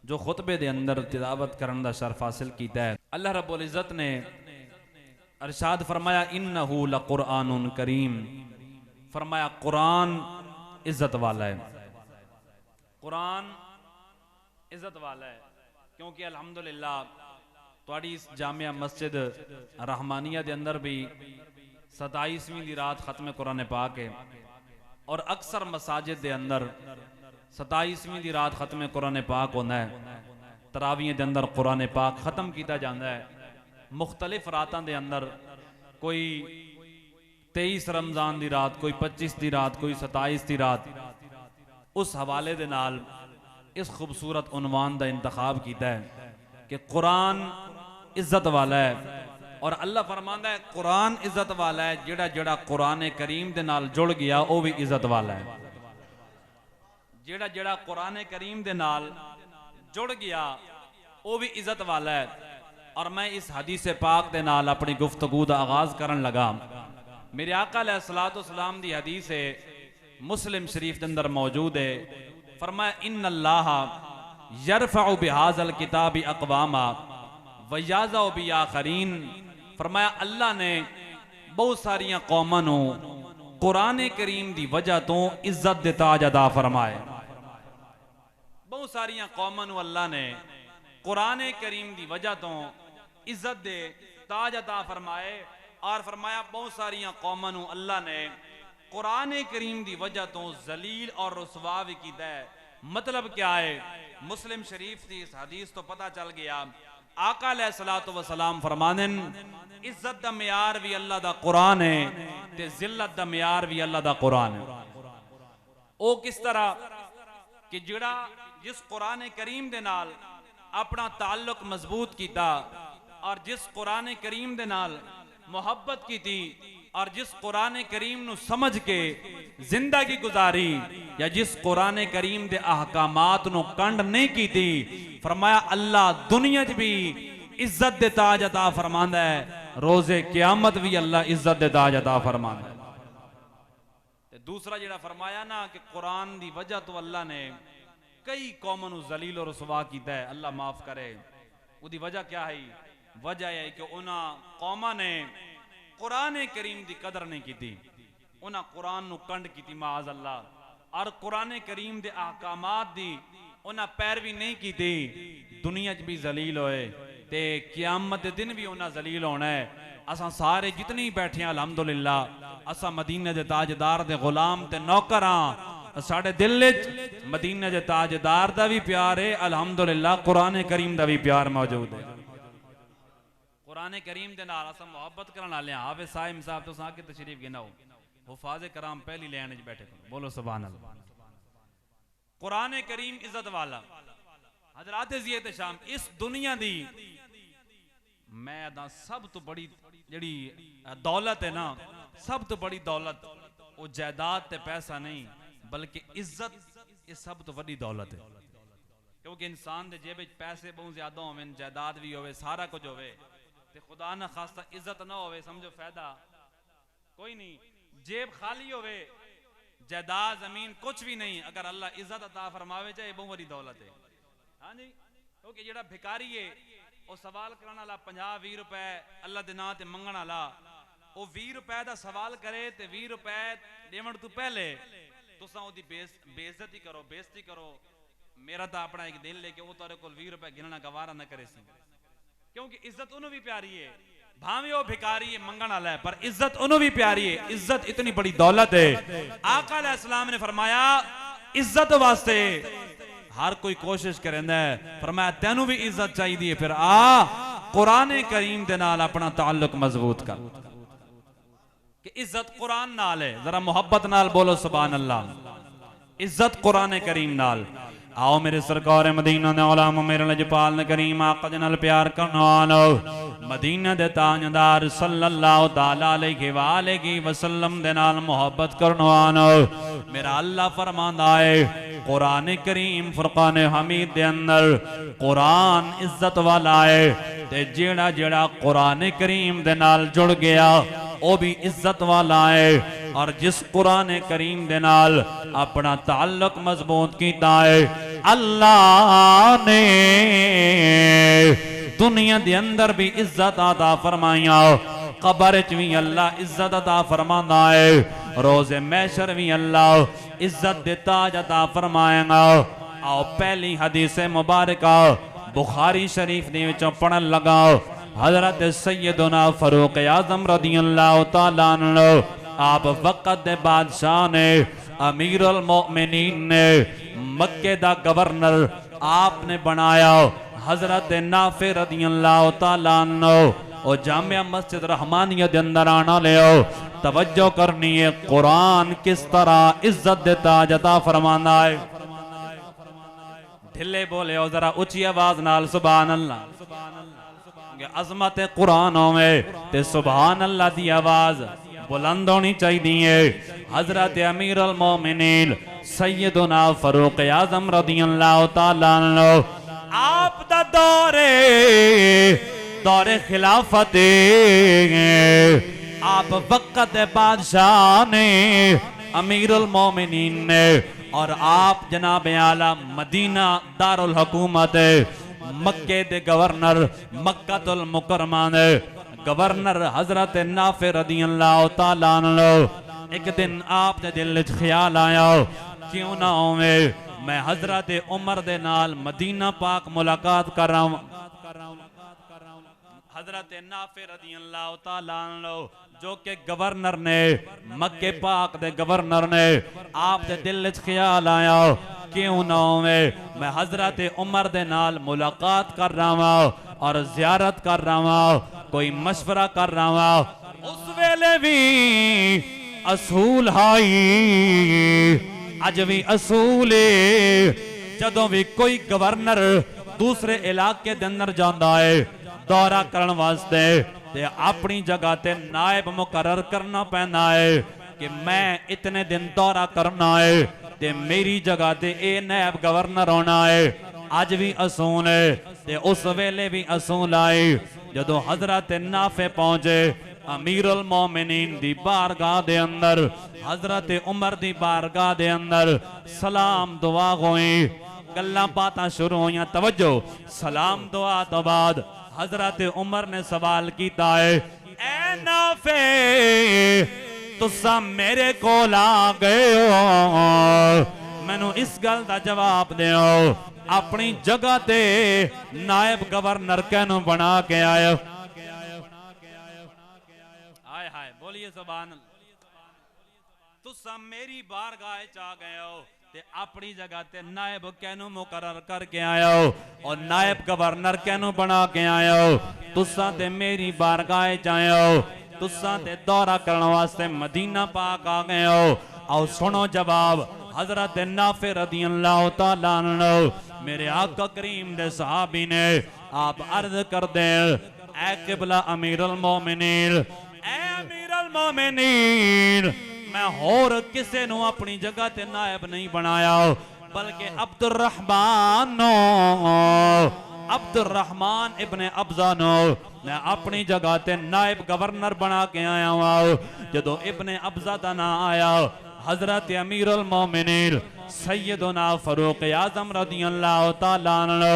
जो खुतबे दे अंदर तिलावत करने दा शर्फ हासिल कीता है। अल्लाह रब्बुल इज़्ज़त ने अरशाद फरमाया इन्नहु लकुरआनुन करीम, फरमाया कुरान इज्जत वाला है, कुरान इज्जत वाला है। क्योंकि अल्हम्दुलिल्लाह तुहाडी इस जामिया मस्जिद रहमानिया दे अंदर भी 27वीं दी रात खत्म कुरान पाक है और अक्सर मसाजिद दे अंदर 27वीं दी रात खत्म कुरान पाक होता है। तरावियां दे अंदर कुरान पाक खत्म किया जाता है। मुख्तलिफ रातों के अंदर कोई 23 रमजान की रात, कोई 25 की रात, कोई 27 की रात। उस हवाले दे नाल इस खूबसूरत उन्वान का इंतखाब किया है कि कुरान इज्जत वाला है। और अल्लाह फरमांदा है कुरान इज्जत वाला है, जेड़ा जेड़ा कुरान करीम दे नाल जुड़ गया वो भी इज्जत वाला है। जेड़ा जेड़ा कुरान करीम दे नाल जुड़ गया वो भी इज्जत वाला है। और मैं इस हदीस पाक दे नाल अपनी गुफ्तगू दा आगाज करन लगा। मेरे आका अलैहिस्सलातु वस्सलाम दी हदीस है, मुस्लिम शरीफ के अंदर मौजूद है। फरमाया इन्नल्लाह यरफउ बिहाज़ल किताबि अक़वामा व याज़उ बि आखरीन। फरमाया अल्लाह ने बहुत सारियां कौमां नूं कुरान करीम दी वजह तो इज्जत दे ताज अदा फरमाए। बहुत सारियां कौमां नूं अल्लाह ने कुरान करीम दी वजह तो इज्जत दे ताज अता फरमाए। और फरमाया बहुत सारियां कौमां नूं अल्लाह ने कुरान करीम दी वजह तो जलील और रुसवा भी कीता है। मतलब क्या है? मुस्लिम शरीफ की इस हदीस तो पता चल गया आका अलैहिस्सलातु वस्सलाम फरमानन इज्जत दा मियार भी अल्लाह दा कुरान है ते जिल्लत दा मियार भी अल्लाह दा कुरान है। ओ किस तरह कि जिड़ा जिस कुरान करीम दे नाल अपना ताल्लुक मजबूत किया और जिस कुरान करीम दे नाल मोहब्बत की थी और जिस कुरान करीम नू समझ के जिंदगी गुजारी, या जिस कुरान करीम दे अहकामात नू कंड नहीं की थी, फरमाया अल्लाह दुनिया च भी इज्जत दे ताज अता फरमांदा है, रोजे क़यामत भी अल्लाह इज्जत दे ताज अता फरमांदा है। दूसरा जिहड़ा फरमाया ना कि कुरान दी वजह तो अल्लाह ने कई कौमां नू जलील और रुसवा कीता है, अल्लाह माफ करे। उदी वजह क्या है? वजह है कि उन्हां कौमां ने कुरान करीम दी कदर नहीं की, उन्हां कुरान नू कंड की माज अल्लाह, और कुरान करीम दे अहकामात दी उन्हां पैरवी नहीं की। दुनिया च भी जलील होए ते क़यामत दे दिन भी उन्हां जलील होना है। असां सारे जितने ही बैठे हैं अल्हम्दुलिल्लाह असां मदीने दे ताजदार दे गुलाम ते नौकर हां। साडे दिल च मदीने दे ताजदार दा भी प्यार है, अल्हम्दुलिल्लाह कुरान करीम दा भी प्यार मौजूद है। कुरान करीम दे नाल असां मोहब्बत करन वाले हां। हाफिज़ साहिब साहब तो आके तशरीफ गिनाओ, हुफाज़े कराम पहली लाइन च बैठे करो, बोलो सुभान अल्लाह। कुरान करीम इज्जत वाला। हज़रात ज़ियत शाम इस दुनिया दी मैं दा सब तो बड़ी जड़ी दौलत है ना, सब तो बड़ी दौलत वो जायदाद ते पैसा नहीं बल्कि इज्जत, ये सब तो बड़ी दौलत है। क्योंकि इंसान दे जेब पैसे बहुत ज्यादा होवे, जायदाद भी होवे, सारा कुछ होवे, ते खुदा ना खास्ता इज्जत ना होवे, समझो फायदा कोई नहीं। जेब खाली होवे, जायदाद जमीन कुछ भी नहीं, अगर अल्लाह इज्जत अता फरमावे चाहे बहुत बड़ी दौलत है। हाँ जी, क्योंकि जेड़ा भिकारी है वो सवाल करने वाला 50-20 रुपए अल्लाह दे नां ते मंगण वाला, वो 20 रुपए का सवाल करे ते 20 रुपए देवण तो पहले तुसां ओदी बेइज्जती करो, बेइज्जती करो। मेरा तो अपना एक दिल है कि वो तेरे को 20 रुपए गिनना गवारा न करे सी, क्योंकि इज्जत उन्हों भी प्यारी है। भावे वो भिकारी है, मंगण वाला है, पर इज्जत उन्हों भी प्यारी है। इज्जत इतनी बड़ी दौलत है। आका अलैहिस्सलाम ने फरमाया इज्जत वास्ते हर कोई कोशिश करेंदा है। फरमाया तेनू भी इज्जत चाहिए, फिर आ कुरान करीम दे नाल अपना ताल्लुक मजबूत कर कि इज्जत कुरान नाल है। जरा मोहब्बत नाल बोलो सुभान अल्लाह। इज्जत कुरान करीम नाल। आओ मेरे सरकार मदीना दे उलामा मेरे लजपाल करीम आका दे नाल प्यार करन वालो, मदीना दे ताजदार सल्लल्लाहु तआला अलैहि व आलिहि वसल्लम दे नाल मोहब्बत करन वालो। मेरा अल्लाह फरमांदा है कुरान करीम फुरकान हमीद दे अंदर कुरान इज्जत वाला है, ते जेड़ा जेड़ा कुरान करीम दे नाल जुड़ गया वो भी इज्जत वाला है। और जिस कुरान करीम दे नाल अपना ताल्लुक मजबूत कीता है अल्लाह ने दुनिया दे अंदर भी इज्जत अता फरमाइया, कबर च भी अल्लाह इज्जत अता फरमांदा है, रोज़े महशर भी अल्लाह इज्जत दे ताज अता फरमाएगा। आओ पहली हदीस मुबारक बुखारी शरीफ दे विचों पढ़न लगा। हजरत सैयदना फरूक आज़म रज़ियल्लाहु तआला अन्हु आप वक़्त दे बादशाह ने, अमीरुल मोमिनीन ने, मक्के दा गवर्नर आपने बनाया। हजरत नाफे रज़ियल्लाहु तआला अन्हु और जामिया मस्जिद रहमानिया दे अंदर आना लियो। तवज्जो करनी है, कुरान किस तरह इज्जत देता जता फरमाना है। ढिले बोले हो जरा ऊंची आवाज नाल सुभान अल्लाह। अजमत कुरान होवे ते सुभान अल्लाह दी आवाज बुलंद होनी चाहिए। हजरत अमीरुल मोमिनीन सैयदना फरूक आज़म रज़ियल्लाहु तआला अन्हु आप दा दौरे खिलाफत आप वक़्त बादशाह ने, अमीरुल मोमिनीन ने, और आप जनाब आला मदीना दारुल हुकूमत मक्के दे गवर्नर मक्कातुल मुकरमा ने गवर्नर हजरत नाफे रज़ियल्लाहु तआला अन्हु एक दिन आप दे दिल च ख्याल आया, क्यों ना होवे मैं हजरत उमर दे नाल मदीना पाक मुलाकात कर रहा हूं। हजरत नाफे रज़ियल्लाहु तआला अन्हु जो के गवर्नर ने, मक्के पाक दे गवर्नर ने, आप दे दिल च ख्याल आया, क्यों ना होवे मैं हजरत उमर दे नाल मुलाकात कर रहा हूं और जियारत कर रहा हूं, कोई मशवरा कर रहा हूं। उस वेले भी असूल हाई, अज भी असूल जदों भी कोई गवर्नर दूसरे इलाके दे अंदर जांदा है दौरा करन वास्ते ते अपनी जगह ते नायब मुकर्रर करना पैंदा है कि मैं इतने दिन दौरा करना है ते मेरी जगह ते ए नायब गवर्नर होना है। अज भी असूल है ते उस वेले भी असूल आए। जदों हजरत नाफे पहुंचे अमीरुल मोमिनीन दी बारगाह दे अंदर, हजरत उमर दी बारगाह दे अंदर सलाम दुआ होई, गल्लां बातां शुरू होईयां। तवज्जो, सलाम दुआ तो बाद हजरत उमर ने सवाल किया है, ऐ नाफे तुसा मेरे कोल आ गए हो, मैनू इस गल दा जवाब दियो अपनी जगह ते नायब गवर्नर कैनू बना के आए हो। हाय हाय बोलिए सुभान अल्लाह। तुसा मेरी बारगाह च आ गए हो ते अपनी जगह ते नायब कैनू मुकर्रर करके आया हो और नायब गवर्नर कैनू बना के आया हो। तुसा ते मेरी बारगाह च आए हो, तुसा ते दौरा करने वास्ते मदीना पाक आ गए हो। आओ सुनो जवाब। हजरत नाफे रज़ियल्लाहु तआला अन्हु मेरे आका करीम दे सहाबी ने आप अर्ज कर दे, ऐ किबला अमीरुल मोमिनीन, ऐ अमीरुल मोमिनीन, मैं होर किसे नु अपनी जगह ते नायब नहीं बनाया बल्कि अब्दुर्रहमान इब्ने अब्जा नो मैं अपनी जगह ते नायब गवर्नर बना के आया हूं। जदों इब्ने अब्जा दा ना आया हजरत अमीरुल मोमिनीन सैयदना फरूक आज़म रज़ियल्लाहु तआला अन्हु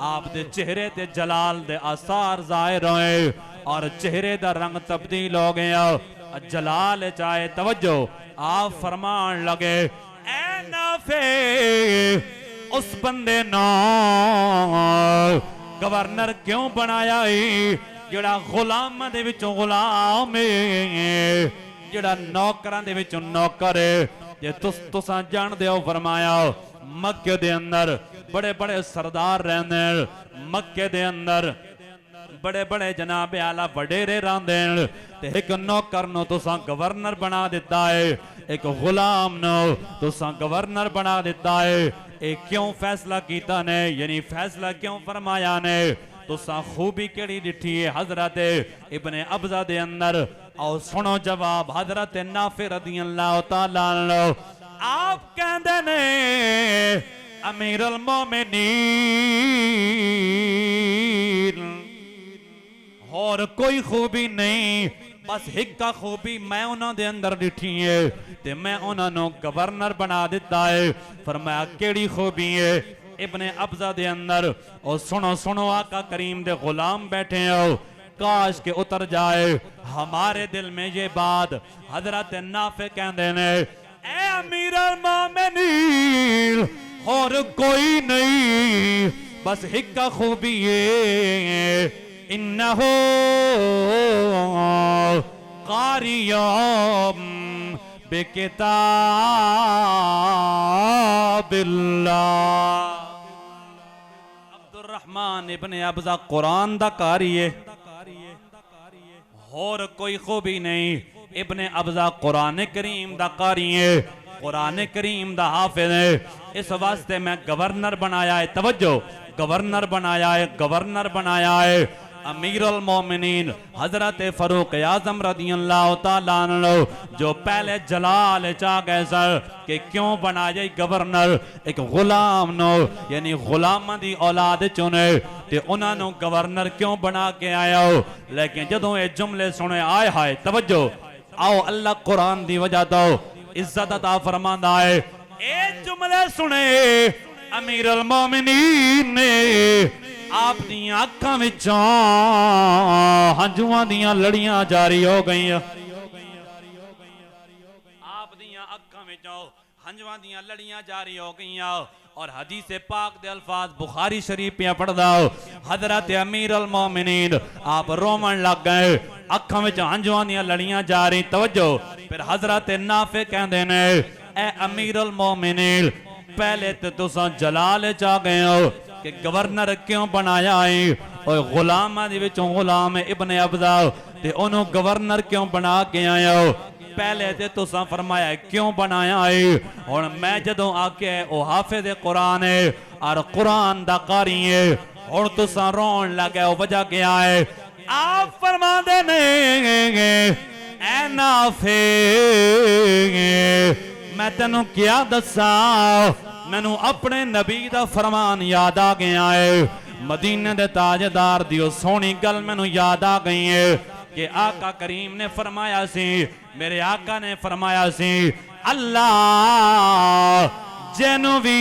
आप दे चेहरे ते जलाल दे आसार जाहिर होए और चेहरे दा रंग तब्दील हो गया, जलाल चाहे। तवज्जो, आप फरमान लगे, ऐ नाफे उस बंदे नो गवर्नर क्यों बनाया है जेड़ा गुलाम दे विचों गुलाम है, जेड़ा नौकरां दे विचों नौकर है। जे तुसां जानदे हो फरमाया मक्के दे अंदर बड़े बड़े सरदार रहंदे, मक्के दे अंदर बड़े बड़े जनाब आला वडेरे रहंदे ते एक नौकर नो तुसां गवर्नर बना दिता है, एक गुलाम नो तुसां गवर्नर बना दिता है। ए क्यों फैसला कीता ने, यानी फैसला क्यों फरमाया ने, तुसां खूबी केड़ी दिठी है हजरत इब्ने अब्जा दे अंदर। आओ सुनो जवाब। हजरत नाफे रज़ियल्लाहु तआला अन्हु आप कहंदे ने अमीरुल मोमिनीन और कोई खूबी नहीं, बस हिक्का खूबी मैं उन्हां दे अंदर दिठी है ते मैं उन्हां नूं गवर्नर बना दिता है। फरमाया केड़ी खूबी है? इब्ने अब्जा दे अंदर और सुनो सुनो आका करीम दे गुलाम बैठे हो काश के उतर जाए हमारे दिल में ये बात। हजरत नाफे कहते ने ए अमीर अल मोमिनीन और कोई नहीं बस हिक्का खूबी इन्नहु कारियम बेकिताबिल्लाह। अब्दुर्रहमान इब्ने अब्जा कुरान दा कारी है और कोई खूबी नहीं। इब्ने अब्जा कुरान करीम दा कारी है, कुरान करीम दा हाफिज है। इस वास्ते मैं गवर्नर बनाया है, तवज्जो, गवर्नर बनाया है, गवर्नर बनाया है अमीर अल मोमिनीन हजरत फरूक आजम रदियल्लाहु ताला अन्हु, जो पहले जलाल चा गए सर कि क्यों बनाया गवर्नर एक गुलाम नो यानी गुलामा दी औलाद चुने ते उन्होंने गवर्नर क्यों बना के आया हो। लेकिन जदों ये जुमले सुने आए हाय तवज्जो, आओ अल्लाह कुरान दी वजह तो इज्जत अता फरमांदा है। ए जुमले सुने अमीर अल मोमिनीन ने आप दियां अखां विचों हंजुआं दियां लड़ियां जारी हो गई। आप दियां अखां विचों हंजुआं दियां लड़ियां जारी हो गई और हदीस पाक दे अल्फाज बुखारी शरीफ पे पढ़दा हो। हजरत अमीर अल मोमिनीन आप रोमन लग गए, अखां विच हंजुआं दियां लड़ियां जारी। तवज्जो, फिर हजरत नाफे कहंदे ने ए अमीर अल मोमिनीन पहले तो तुसां जलाल च आ गए हो कि गवर्नर क्यों बनाया है और गुलामा दे विचों गुलाम इब्ने अब्जा ते ओनू गवर्नर क्यों बना के आया हो। पहले ते तुसां फरमाया क्यों बनाया है, हुण मैं जदों आके ओ हाफिज कुरान है और कुरान दा कारी है, हुण तुसां रोन लगे हो, वजह क्या है? आप फरमांदे ने ए नाफे मैं तेनू क्या दसा, मैनू अपने नबी दा फरमान याद आ गया है। मदीने दे ताजदार दी सोहनी गल मैनू याद आ गई है कि आका करीम ने फरमाया सी, मेरे आका ने फरमाया सी अल्लाह जैनू भी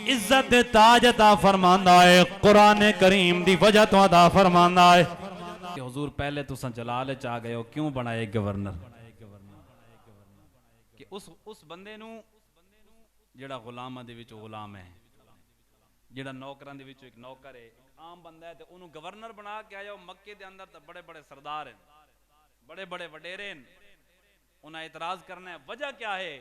इज्जत दे ताज अता फरमांदा है कुरान करीम दी वजह तो अता फरमांदा है कि हुजूर पहले तुसां जलाल च आ गए हो, क्यों बनाए गवर्नर कि उस बंदे नू जेड़ा गुलामां दे विच गुलाम है, जेड़ा नौकरां दे विच एक नौकर है, एक आम बंदा है, ते उन्होंने गवर्नर बना के आया। मक्के दे अंदर तो बड़े बड़े सरदार हैं, बड़े बड़े वडेरे हैं, उन्हें इतराज करना है वजह क्या है,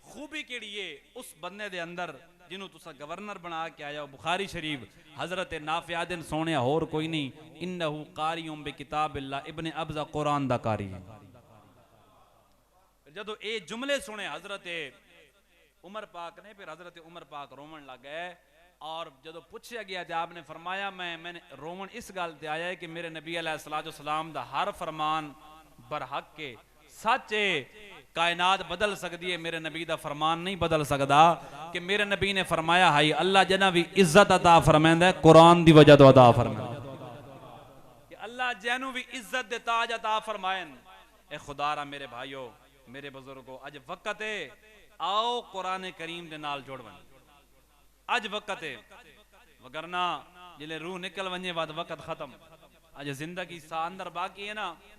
खूबी केड़ी है उस बंदे दे अंदर जिन्हों तुसा गवर्नर बना के आया। बुखारी शरीफ हजरत नाफिया दिन सोने होर कोई नहीं, इन्नहु कारियुम बि किताबिल्लाह इब्ने अब्जा कुरान दा कारी है। जदों ए जुमले सुने हजरत उमर पाक ने, फिर हजरत उमर पाक रोवन लग गए और जदों पूछा गया तो आपने फरमाया मैंने रोवन इस गल ते आया है कि मेरे नबी अलैहिस्सलाम दा हर फरमान बरहक के सच है, कायनात बदल सकती है, मेरे नबी दा फरमान नहीं बदल सकता। कि मेरे नबी ने फरमाया हाई अल्लाह जना भी इज्जत अता फरमांदा है कुरान दी वजह तो अता फरमांदा कि अल्लाह जैनू भी इज्जत दे ताज अता फरमाएन। ए खुदारा मेरे भाइयों मेरे बुजुर्गों, अज वक्त है आओ कुरान करीम दे नाल जोड़वन, अज वक्त है, वगरना जिले रूह निकल वने बाद वक्त खत्म। अज जिंदगी सा अंदर बाकी है ना,